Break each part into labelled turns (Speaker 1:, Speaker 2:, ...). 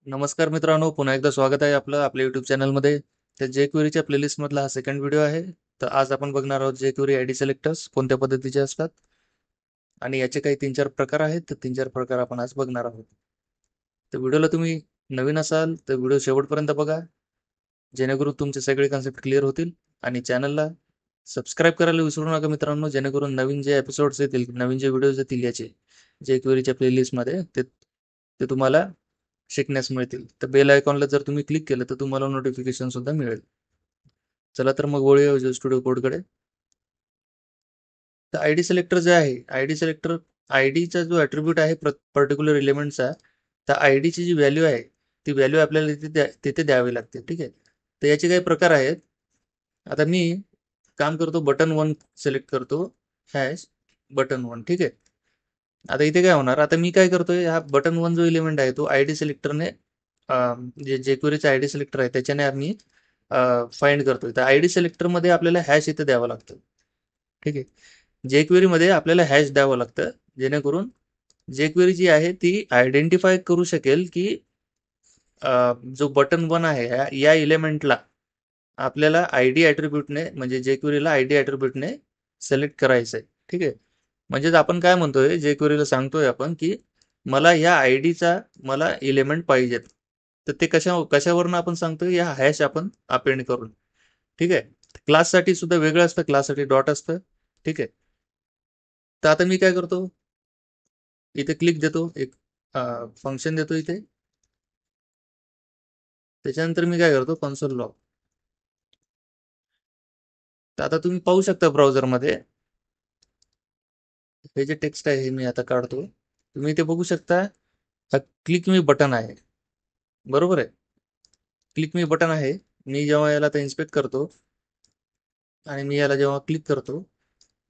Speaker 1: नमस्कार मित्रांनो, पुन्हा एकदा स्वागत आहे आपलं आपल्या यूट्यूब चॅनलमध्ये. तर जेक्वेरीच्या प्लेलिस्टमधला हा सेकंड व्हिडिओ आहे. तर आज आपण बघणार आहोत जेक्वेरी आय डी सिलेक्टर्स कोणत्या पद्धतीचे असतात आणि याचे काही 3-4 प्रकार आहेत. तर 3-4 प्रकार आपण आज बघणार आहोत. तर व्हिडिओला तुम्ही नवीन असाल तर व्हिडिओ शेवटपर्यंत बघा, जेणेकरून तुमचे सगळे कन्सेप्ट क्लिअर होतील. आणि चॅनलला सबस्क्राईब करायला विसरू नका मित्रांनो, जेणेकरून नवीन जे एपिसोड्स येतील, नवीन जे व्हिडिओज येतील याचे जेक्वेरीच्या प्लेलिस्टमध्ये ते ते तुम्हाला शिकण्यास मिळतील. तर बेल आयकॉनला जर तुम्ही क्लिक केलं तर तुम्हाला नोटिफिकेशन सुद्धा मिळेल. चला तर मग वळूया स्टुडिओ कोडकडे. तर आय डी सिलेक्टर जे आहे, आय डी सिलेक्टर आय डीचा जो ॲट्रिब्यूट आहे पर्टिक्युलर एलिमेंटचा, तर आय डीची जी व्हॅल्यू आहे ती व्हॅल्यू आपल्याला तिथे द्यावी लागते. ठीक आहे. तर याचे काही प्रकार आहेत. आता मी काम करतो, बटन वन सिलेक्ट करतो, हॅश बटन वन. ठीक आहे. आता इथे काय होणार, आता मी काय करतोय, हा बटन वन जो एलिमेंट आहे तो आय डी सिलेक्टरने जे जेक्वेरीचा आय डी सिलेक्टर आहे त्याच्याने आम्ही फाइंड करतोय. तर आय डी सिलेक्टरमध्ये आपल्याला हॅश इथे द्यावं लागतं. ठीक आहे. जेक्वेरीमध्ये आपल्याला हॅश द्यावं लागतं, जेणेकरून जेक्वेरी जी आहे ती आयडेंटिफाय करू शकेल की जो बटन वन आहे या एलिमेंटला आपल्याला आय डी ॲट्रिब्यूटने, म्हणजे जेक्वेरीला आय डी ॲट्रिब्यूटने सिलेक्ट करायचं आहे. ठीक आहे. म्हणजेच आपण काय म्हणतोय, जेक्वेरीला सांगतोय आपण की मला या आय डीचा मला एलिमेंट पाहिजेत. तर ते कशावरनं आपण सांगतोय, या हॅश आपण अपेंड करून. ठीक आहे. क्लाससाठी सुद्धा वेगळं असतं, क्लाससाठी डॉट असतं. ठीक आहे. तर आता मी काय करतो, इथे क्लिक देतो, एक फंक्शन देतो इथे. त्याच्यानंतर मी काय करतो, कन्सोल लॉग. तर आता तुम्ही पाहू शकता ब्राउझरमध्ये हे जे टेक्स्ट आहे हे मी आता काढतो. तुम्ही इथे बघू शकता, हा क्लिक मी बटन आहे, बरोबर आहे. क्लिक मी बटन आहे. मी जेव्हा याला आता इन्स्पेक्ट करतो आणि मी याला जेव्हा क्लिक करतो,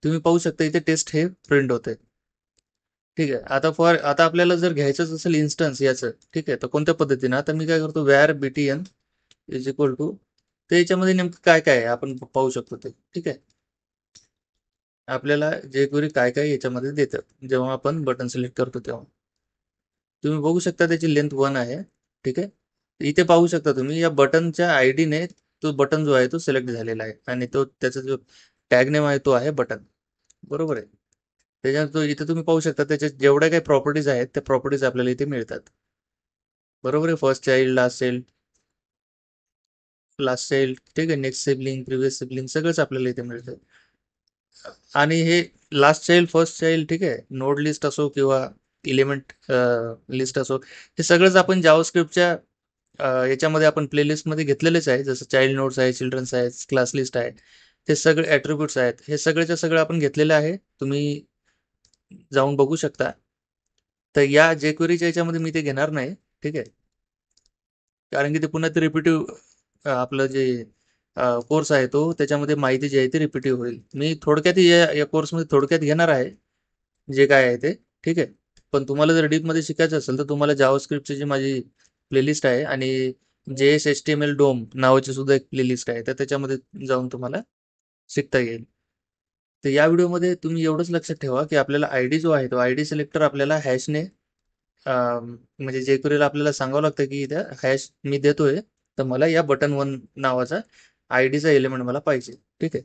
Speaker 1: तुम्ही पाहू शकता इथे टेस्ट हे प्रिंट होते. ठीक आहे. आता आपल्याला जर घ्यायचंच असेल इन्स्टन्स याचं, ठीक आहे, तर कोणत्या पद्धतीनं, आता मी काय करतो, where BTN is equal to, तर याच्यामध्ये नेमकं काय काय आहे आपण पाहू शकतो ते. ठीक आहे. आपल्याला जेक्वेरी काय काय याच्यामध्ये देतं जेव्हा आपण बटन सिलेक्ट करतो तेव्हा. तुम्ही बघू शकता त्याची लेंथ 1 आहे. ठीक आहे. इथे पाहू शकता तुम्ही, या बटनच्या आयडीने तो बटन जो आहे तो सिलेक्ट झालेला आहे आणि तो त्याचा जो टॅग नेम आहे तो आहे बटन, बरोबर आहे. त्याच्यानंतर इथे तुम्ही पाहू शकता त्याच्या जेवढ्या काही प्रॉपर्टीज आहेत त्या प्रॉपर्टीज आपल्याला इथे मिळतात, बरोबर आहे. फर्स्ट चाइल्ड, लास्ट चाइल्ड, ठीक आहे, नेक्स्ट सिबलिंग, प्रिव्हियस सिबलिंग, सगळंच आपल्याला इथे मिळतं. आणि हे लास्ट चाइल्ड, फर्स्ट चाइल्ड, ठीक आहे, नोड लिस्ट असो किंवा इलिमेंट लिस्ट असो, हे सगळंच आपण जावास्क्रिप्टच्या याच्यामध्ये आपण प्लेलिस्टमध्ये घेतलेलेच आहे. जसं चाइल्ड नोड्स आहे, चिल्ड्रन्स आहेत, क्लास लिस्ट आहे, ते सगळे ॲट्रिब्यूट्स आहेत, हे सगळेच्या सगळं आपण घेतलेलं आहे. तुम्ही जाऊन बघू शकता. तर या जेक्वेरीच्या याच्यामध्ये मी ते घेणार नाही. ठीक आहे. कारण की ते पुन्हा ते रिपिटिव्ह, आपलं जे कोर्स आहे तो, त्याच्यामध्ये माहिती जी आहे ती रिपिटिव्ह होईल. मी थोडक्यात या कोर्समध्ये थोडक्यात घेणार आहे जे काय आहे ते. ठीक आहे. पण तुम्हाला जर डीपमध्ये शिकायचं असेल तर तुम्हाला जावास्क्रिप्टची जी माझी प्लेलिस्ट आहे आणि JS HTML डोम नावाची सुद्धा एक प्लेलिस्ट आहे, तर त्याच्यामध्ये जाऊन तुम्हाला शिकता येईल. तर या व्हिडिओमध्ये तुम्ही एवढंच लक्षात ठेवा की आपल्याला आय डी जो आहे तो आय डी सिलेक्टर आपल्याला हॅशने, म्हणजे जेक्वेरीला आपल्याला सांगावं लागतं की इथं हॅश मी देतोय, तर मला या बटन वन नावाचा आय डीचा एलिमेंट मला पाहिजे. ठीक आहे.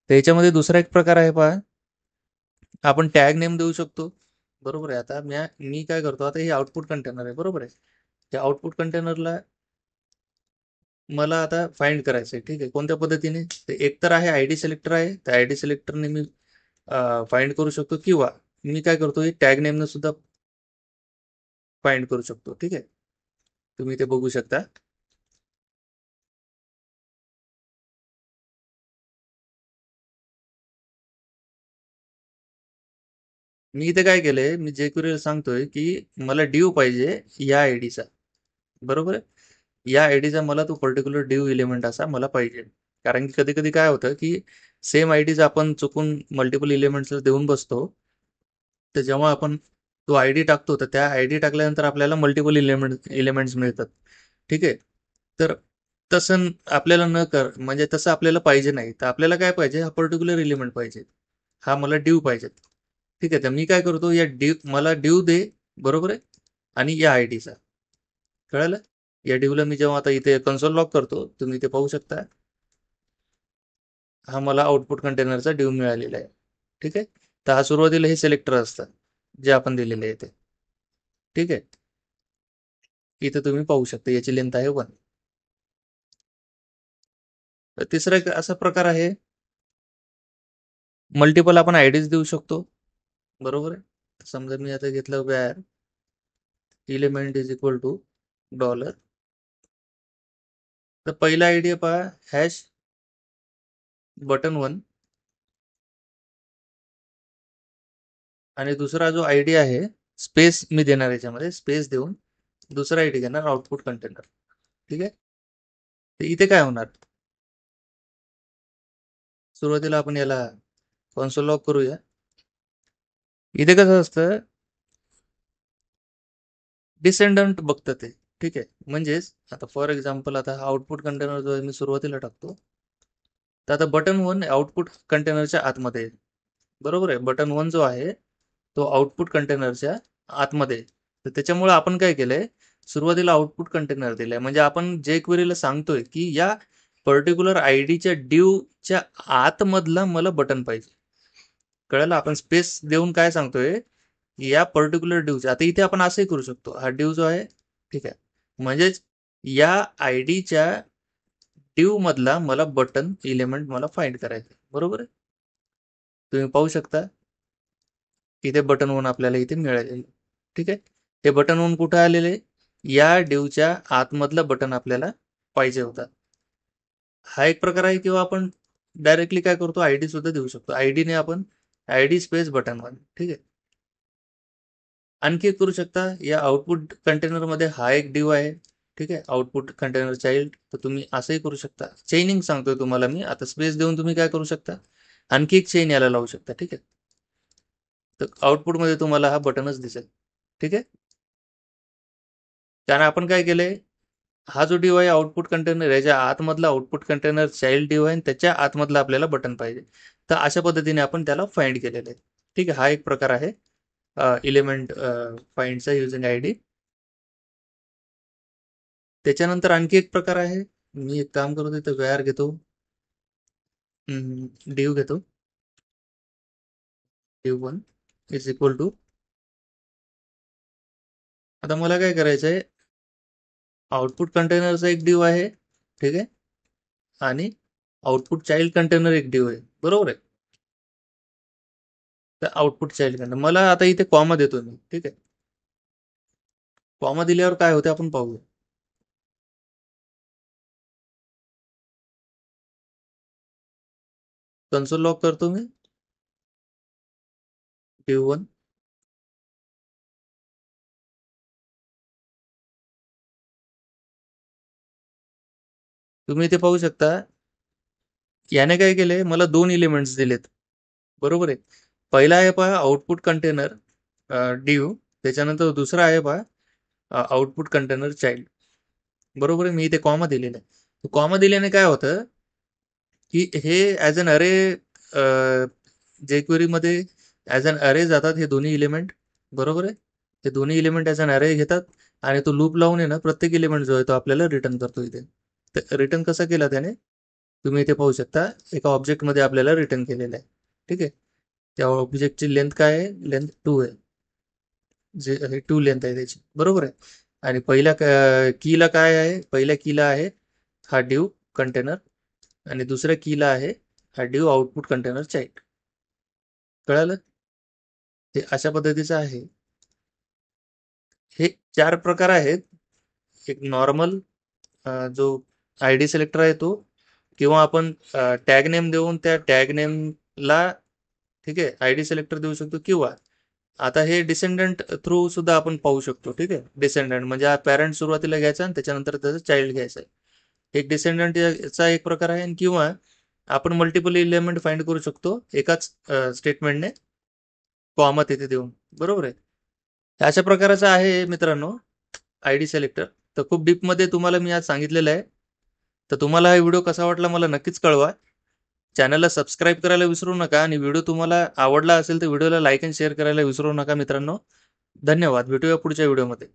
Speaker 1: तर याच्यामध्ये दुसरा एक प्रकार आहे पहा, आपण टॅग नेम देऊ शकतो, बरोबर आहे. आता मी काय करतो, आता हे आउटपुट कंटेनर आहे, बरोबर आहे. त्या आउटपुट कंटेनरला मला आता फाइंड करायचं आहे. ठीक आहे. कोणत्या पद्धतीने, तर एक तर आहे आय डी सिलेक्टर आहे, त्या आय डी सिलेक्टरने मी फाइंड करू शकतो, किंवा मी काय करतो, टॅग नेमनं सुद्धा फाइंड करू शकतो. ठीक आहे. तुम्ही ते बघू शकता. मी इथे काय केलंय, मी जेक्वेरीला सांगतोय की मला ड्यू पाहिजे या आयडीचा, बरोबर आहे. या आयडीचा मला तो पर्टिक्युलर ड्यू एलिमेंट असा मला पाहिजे. कारण की कधी कधी काय होतं की सेम आयडीचा आपण चुकून मल्टिपल एलिमेंट्सला देऊन बसतो. तर जेव्हा आपण तो आयडी टाकतो, तर त्या आयडी टाकल्यानंतर आपल्याला मल्टिपल एलिमेंट्स मिळतात. ठीक आहे. तर तसं आपल्याला न कर, म्हणजे तसं आपल्याला पाहिजे नाही. तर आपल्याला काय पाहिजे, हा पर्टिक्युलर एलिमेंट पाहिजे, हा मला ड्यू पाहिजे. ठीक आहे. तर मी काय करतो, या ड्यू मला ड्यू दे, बरोबर आहे, आणि या आयडीचा. कळालं? या ड्यूला मी जेव्हा आता इथे कन्सोल लॉक करतो, तुम्ही इथे पाहू शकता, हा मला आउटपुट कंटेनरचा ड्यू मिळालेला आहे. ठीक आहे. तर हा सुरुवातीला हे सिलेक्टर असतात जे आपण दिलेले आहे ते. ठीक आहे. इथे तुम्ही पाहू शकता याची लेंथ आहे 1. तिसरा एक असा प्रकार आहे, मल्टिपल आपण आयडीज देऊ शकतो. बरोबर आहे. समजा मी आता घेतलं where element is equal to $. तर पहिला आयडी पहा, हॅश बटन 1, आणि दुसरा जो आयडी आहे, स्पेस मी देणार याच्यामध्ये, स्पेस देऊन दुसरा आयडी घेणार आउटपुट कंटेनर. ठीक आहे. तर इथे काय होणार, सुरुवातीला आपण याला कन्सोल लॉक करूया. इथे कसं असतं, डिसेंडंट बघतं ते. ठीक आहे. म्हणजेच आता फॉर एक्झाम्पल, आता हा आउटपुट कंटेनर जो आहे मी सुरुवातीला टाकतो, तर आता बटन 1 आउटपुट कंटेनरच्या आतमध्ये आहे. बरोबर आहे. बटन 1 जो आहे तो आउटपुट कंटेनरच्या आतमध्ये आहे. तर त्याच्यामुळे आपण काय केलंय, सुरुवातीला आउटपुट कंटेनर दिलंय. म्हणजे आपण जे क्वेरीला सांगतोय की या पर्टिक्युलर आयडीच्या ड्यूच्या आतमधला मला बटन पाहिजे. कळलं? आपण स्पेस देऊन काय सांगतोय, या पर्टिक्युलर ड्यूच्या, आता इथे आपण असंही करू शकतो, हा ड्यू जो आहे, ठीक आहे, म्हणजेच या आयडीच्या ड्यू मधला मला बटन इलेमेंट मला फाइंड करायचं. बरोबर आहे. तुम्ही पाहू शकता इथे बटन 1 आपल्याला इथे मिळालेलं. ठीक आहे. हे बटन 1 कुठं आलेले, या ड्यूच्या आतमधलं बटन आपल्याला पाहिजे होता. हा एक प्रकार आहे. किंवा आपण डायरेक्टली काय करतो, आयडी सुद्धा देऊ शकतो. आयडीने आपण आयडी स्पेस बटन 1. ठीक आहे. आणखी एक करू शकता, या आउटपुट कंटेनर मध्ये हा एक ड्यू आहे. ठीक आहे. Output container child. तर तुम्ही असंही करू शकता. चेनिंग सांगतोय तुम्हाला मी. आता स्पेस देऊन तुम्ही काय करू शकता, आणखी एक चेन याला लावू शकता. ठीक आहे. तर आउटपुटमध्ये तुम्हाला हा बटनच दिसेल. ठीक आहे. कारण आपण काय केलंय, हा जो ड्यू आहे आउटपुट कंटेनर, याच्या आतमधला आउटपुट कंटेनर चाइल्ड ड्यू आहे आणि त्याच्या आतमधला आपल्याला बटन पाहिजे. तर अशा पद्धतीने आपण त्याला फाइंड केलेलं आहे. ठीक आहे. हा एक प्रकार आहे इलेमेंट फाइंडचा युजिंग आयडी. त्याच्यानंतर आणखी एक प्रकार आहे, मी एक काम करतो, तिथं वेअर घेतो, ड्यू घेतो, ड्यू 1 इज इक्वल टू, आता मला काय करायचं आहे, आउटपुट कंटेनरचा एक ड्यू आहे. ठीक आहे. आणि आउटपुट चाइल्ड कंटेनर एक ड्यू आहे. बरोबर आहे. तर आउटपुट चाइल्ड कंटेनर मला आता इथे कॉमा देतो मी. ठीक आहे. कॉमा दिल्यावर काय होते आपण पाहूया. कन्सोल लॉक करतो मी, ड्यू 1, तुम्ही इथे पाहू शकता, याने काय केलंय, मला 2 एलिमेंट्स दिलेत. बरोबर आहे. पहिला आहे पहा आउटपुट कंटेनर ड्यू, त्याच्यानंतर दुसरा आहे पहा आउटपुट कंटेनर चाइल्ड. बरोबर आहे. मी इथे कॉमा दिलेला आहे. कॉमा दिल्याने काय होतं, की हे ॲज अन अरे, जे क्वेरीमध्ये ॲज अन अरे जातात हे दोन्ही इलिमेंट. बरोबर आहे. हे दोन्ही इलिमेंट ॲज अन अरे घेतात आणि तो लूप लावून आहे ना, प्रत्येक इलिमेंट जो आहे तो आपल्याला रिटर्न करतो इथे. तर रिटर्न कसा केला त्याने, तुम्ही इथे पाहू शकता, एका ऑब्जेक्टमध्ये आपल्याला रिटर्न केलेलं आहे. ठीक आहे. त्या ऑब्जेक्टची लेंथ काय आहे, लेंथ 2 आहे, जे 2 लेंथ आहे त्याची. बरोबर आहे. आणि पहिल्या कीला काय आहे, पहिल्या कीला आहे हा ड्यू कंटेनर, आणि दुसऱ्या कीला आहे हा ड्यू आउटपुट कंटेनर चाइल्ड. कळालं? हे अशा पद्धतीचं आहे. हे 4 प्रकार आहेत. एक नॉर्मल जो आयडी सिलेक्टर आहे तो, किंवा आपण टॅग नेम देऊन त्या टॅग नेमला, ठीक आहे, आयडी सिलेक्टर देऊ शकतो. किंवा आता हे डिसेंडंट थ्रू सुद्धा आपण पाहू शकतो. ठीक आहे. डिसेंडंट म्हणजे हा पॅरेंट सुरुवातीला घ्यायचा आणि त्याच्यानंतर त्याचा चाइल्ड घ्यायचा आहे. एक डिसेंडंटचा एक प्रकार आहे. किंवा आपण मल्टिपल इलेमेंट फाइंड करू शकतो एकाच स्टेटमेंटने, कॉमा तिथे देऊन. बरोबर आहे. अशा प्रकारचं आहे मित्रांनो आयडी सिलेक्टर. तर खूप डीपमध्ये तुम्हाला मी आज सांगितलेलं आहे. तर तुम्हाला हा व्हिडिओ कसा वाटला मला नक्कीच कळवा. चॅनलला सबस्क्राईब करायला विसरू नका, आणि व्हिडिओ तुम्हाला आवडला असेल तर व्हिडिओला लाईक आणि शेअर करायला विसरू नका मित्रांनो. धन्यवाद. भेटूया पुढच्या व्हिडिओमध्ये.